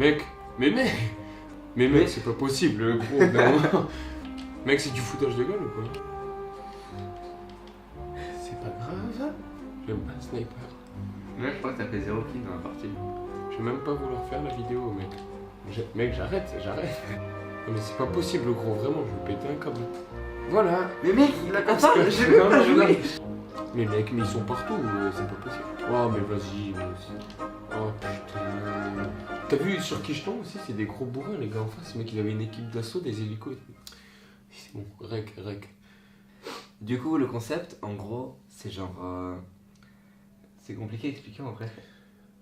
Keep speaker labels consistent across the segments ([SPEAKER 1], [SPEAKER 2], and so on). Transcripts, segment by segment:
[SPEAKER 1] Mec, mais mec, c'est pas possible, gros. Non. Mec, c'est du foutage de gueule ou quoi? C'est pas grave. J'aime pas le sniper.
[SPEAKER 2] Mec, je crois que t'as fait 0 kill dans la partie.
[SPEAKER 1] Je vais même pas vouloir faire la vidéo, mec. Mec, j'arrête. Non, mais c'est pas possible, gros, vraiment, je vais péter un câble. Voilà.
[SPEAKER 2] Mais mec, il a
[SPEAKER 1] Attends,
[SPEAKER 2] j'ai même pas joué.
[SPEAKER 1] Mais mec, mais ils sont partout, c'est pas possible. Oh, mais vas-y. Oh putain. T'as vu sur qui je tombe aussi? C'est des gros bourrins, les gars en face. Le mec, il avait une équipe d'assaut, des hélicos et tout. C'est bon, rec.
[SPEAKER 2] Du coup, le concept, en gros, c'est genre. C'est compliqué à expliquer en vrai.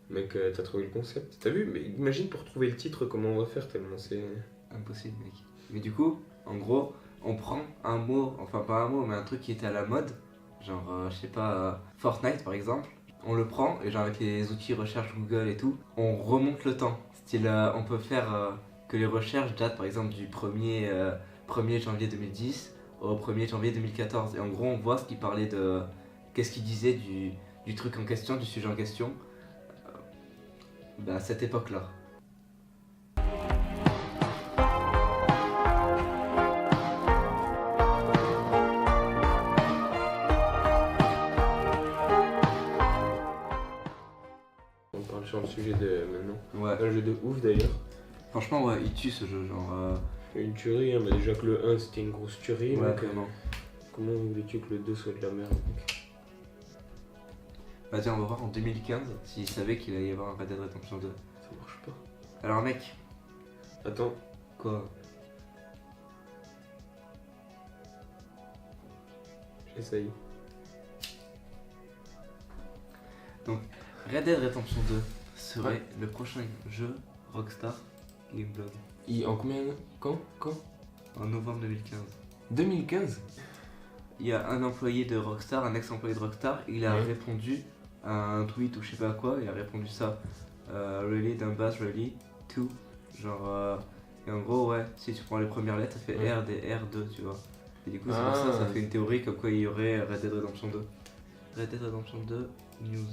[SPEAKER 1] Mec, t'as trouvé le concept? T'as vu? Mais imagine pour trouver le titre, comment on va faire tellement c'est.
[SPEAKER 2] Impossible, mec. Mais du coup, en gros, on prend un mot, enfin pas un mot, mais un truc qui était à la mode. Genre, je sais pas, Fortnite par exemple. On le prend et genre avec les outils recherche Google et tout, on remonte le temps. Style, on peut faire que les recherches datent par exemple du 1er janvier 2010 au 1er janvier 2014. Et en gros, on voit ce qu'il parlait de. Qu'est-ce qu'il disait du truc en question, du sujet en question, à cette époque-là.
[SPEAKER 1] On parle sur le sujet de maintenant.
[SPEAKER 2] Ouais.
[SPEAKER 1] Un jeu de ouf d'ailleurs.
[SPEAKER 2] Franchement, ouais, il tue ce jeu, genre.
[SPEAKER 1] Une tuerie, hein, mais déjà que le 1 c'était une grosse tuerie.
[SPEAKER 2] Ouais,
[SPEAKER 1] donc,
[SPEAKER 2] vraiment.
[SPEAKER 1] comment voulais-tu que le 2 soit de la merde, mec?
[SPEAKER 2] Bah tiens, on va voir en 2015 s'il savait qu'il allait y avoir un Red Dead Redemption 2.
[SPEAKER 1] Ça marche pas.
[SPEAKER 2] Alors mec.
[SPEAKER 1] Attends.
[SPEAKER 2] Quoi?
[SPEAKER 1] J'essaye.
[SPEAKER 2] Donc, Red Dead Redemption 2 serait le prochain jeu Rockstar Gameblog.
[SPEAKER 1] En combien? Quand?
[SPEAKER 2] En novembre 2015.
[SPEAKER 1] 2015?
[SPEAKER 2] Il y a un employé de Rockstar, un ex-employé de Rockstar, il a répondu à un tweet ou je sais pas quoi, il a répondu ça. Really, done bass, really, to. Genre, et en gros, ouais, si tu prends les premières lettres, ça fait R, D, R2, tu vois. Et du coup, c'est pour ça, ça fait une théorie comme quoi il y aurait Red Dead Redemption 2. Red Dead Redemption 2, news.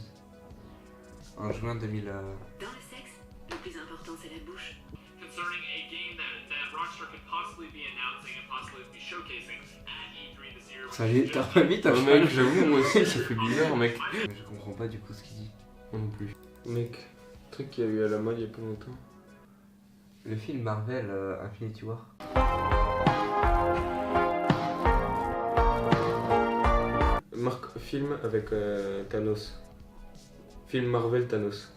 [SPEAKER 2] En juin 2000.
[SPEAKER 3] Dans le sexe, le plus important c'est la bouche.
[SPEAKER 4] Concerning a game that Rockstar could possibly be announcing and possibly be showcasing at E3 this year.
[SPEAKER 2] Ça allait hyper vite,
[SPEAKER 1] Oh mec, j'avoue, moi aussi, ça fait bizarre, mec.
[SPEAKER 2] Je comprends pas du coup ce qu'il dit.
[SPEAKER 1] Moi non plus. Mec, truc qu'il y a eu à la mode il y a pas longtemps.
[SPEAKER 2] Le film Marvel Infinity War.
[SPEAKER 1] Film avec Thanos. Film Marvel Thanos.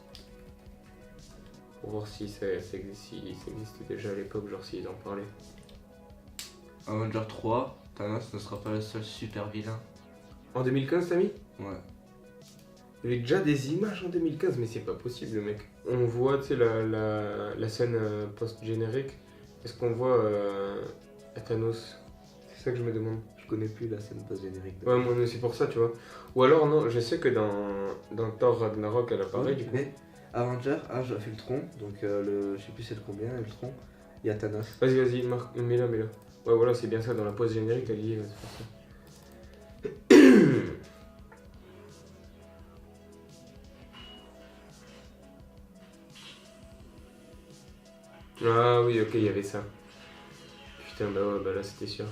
[SPEAKER 1] Pour voir si ça existait déjà à l'époque, genre s'ils en parlaient.
[SPEAKER 2] Avenger 3, Thanos ne sera pas le seul super vilain.
[SPEAKER 1] En 2015, t'as mis?
[SPEAKER 2] Ouais.
[SPEAKER 1] Il y avait déjà des images en 2015, mais c'est pas possible, mec. On voit, tu sais, la scène post-générique. Est-ce qu'on voit Thanos? C'est ça que je me demande.
[SPEAKER 2] Je connais plus la scène post-générique.
[SPEAKER 1] Ouais, moi, c'est pour ça, tu vois. Ou alors, non, je sais que dans Thor Ragnarok, elle apparaît, du coup.
[SPEAKER 2] Mais Avenger, Age of Ultron, donc je sais plus c'est le combien, Ultron, il y a Thanos.
[SPEAKER 1] Vas-y, Marc, mets-la. Ouais, voilà, c'est bien ça, dans la pause générique, elle y est, c'est pour ça. Ah oui, ok, il y avait ça. Putain, bah ouais, bah là, c'était sûr.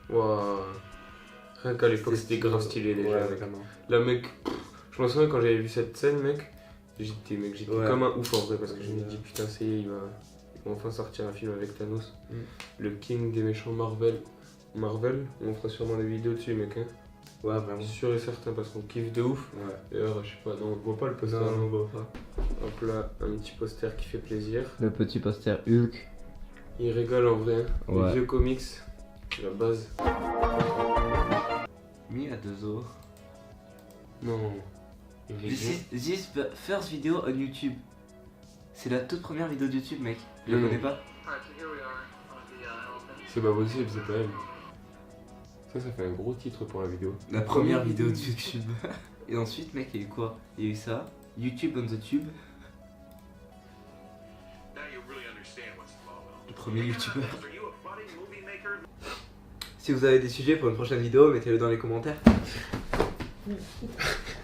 [SPEAKER 1] Waouh. Rien qu'à l'époque, c'était grave stylé déjà,
[SPEAKER 2] ouais,
[SPEAKER 1] mec.
[SPEAKER 2] vraiment.
[SPEAKER 1] Là, mec, je me souviens quand j'avais vu cette scène, mec, j'étais
[SPEAKER 2] Ouais.
[SPEAKER 1] comme un ouf en vrai, parce que je me dis, putain, ça y est, ils vont enfin sortir un film avec Thanos. Le king des méchants Marvel, on fera sûrement des vidéos dessus, mec. Hein.
[SPEAKER 2] Ouais, vraiment.
[SPEAKER 1] Sûr et certain, parce qu'on kiffe de ouf.
[SPEAKER 2] Ouais.
[SPEAKER 1] D'ailleurs, je sais pas, non, on voit pas le poster.
[SPEAKER 2] Non, on voit pas.
[SPEAKER 1] Hop là, un petit poster qui fait plaisir.
[SPEAKER 2] Le petit poster Hulk.
[SPEAKER 1] Il rigole en vrai, hein.
[SPEAKER 2] Ouais.
[SPEAKER 1] Les vieux comics, la base.
[SPEAKER 2] Mi à 2 os.
[SPEAKER 1] Non. Il rigole.
[SPEAKER 2] This first video on YouTube. C'est la toute première vidéo de YouTube, mec. Je la
[SPEAKER 1] Non.
[SPEAKER 2] connais pas.
[SPEAKER 1] C'est pas possible, c'est pas elle. Ça fait un gros titre pour la vidéo.
[SPEAKER 2] La première vidéo de YouTube. Et ensuite, mec, il y a eu quoi? Il y a eu ça. YouTube on the Tube. Le premier youtubeur. Si vous avez des sujets pour une prochaine vidéo, mettez-le dans les commentaires.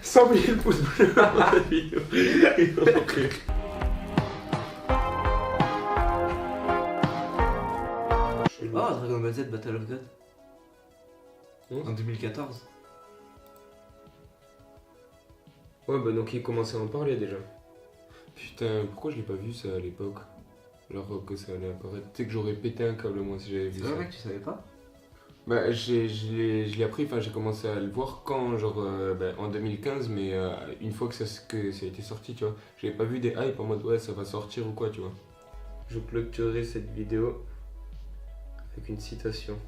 [SPEAKER 1] 100 000 pouces bleus dans la vidéo.
[SPEAKER 2] Oh, Dragon Ball Z Battle of God.
[SPEAKER 1] Mmh.
[SPEAKER 2] En 2014.
[SPEAKER 1] Ouais, bah donc il commençait à en parler déjà. Putain, pourquoi je l'ai pas vu ça à l'époque? Alors que ça allait apparaître. Tu sais que j'aurais pété un câble moi si j'avais vu
[SPEAKER 2] C'est
[SPEAKER 1] ça.
[SPEAKER 2] vrai que tu savais pas?
[SPEAKER 1] Bah je l'ai appris, enfin j'ai commencé à le voir quand, genre en 2015, mais une fois que ça a été sorti, tu vois. J'avais pas vu des hype en mode ouais ça va sortir ou quoi, tu vois. Je clôturerai cette vidéo avec une citation.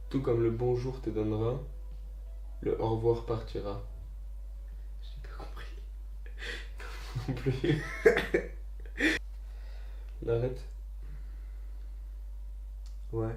[SPEAKER 1] Tout comme le bonjour te donnera, le au revoir partira. J'ai pas compris. Non plus. On arrête.
[SPEAKER 2] Ouais.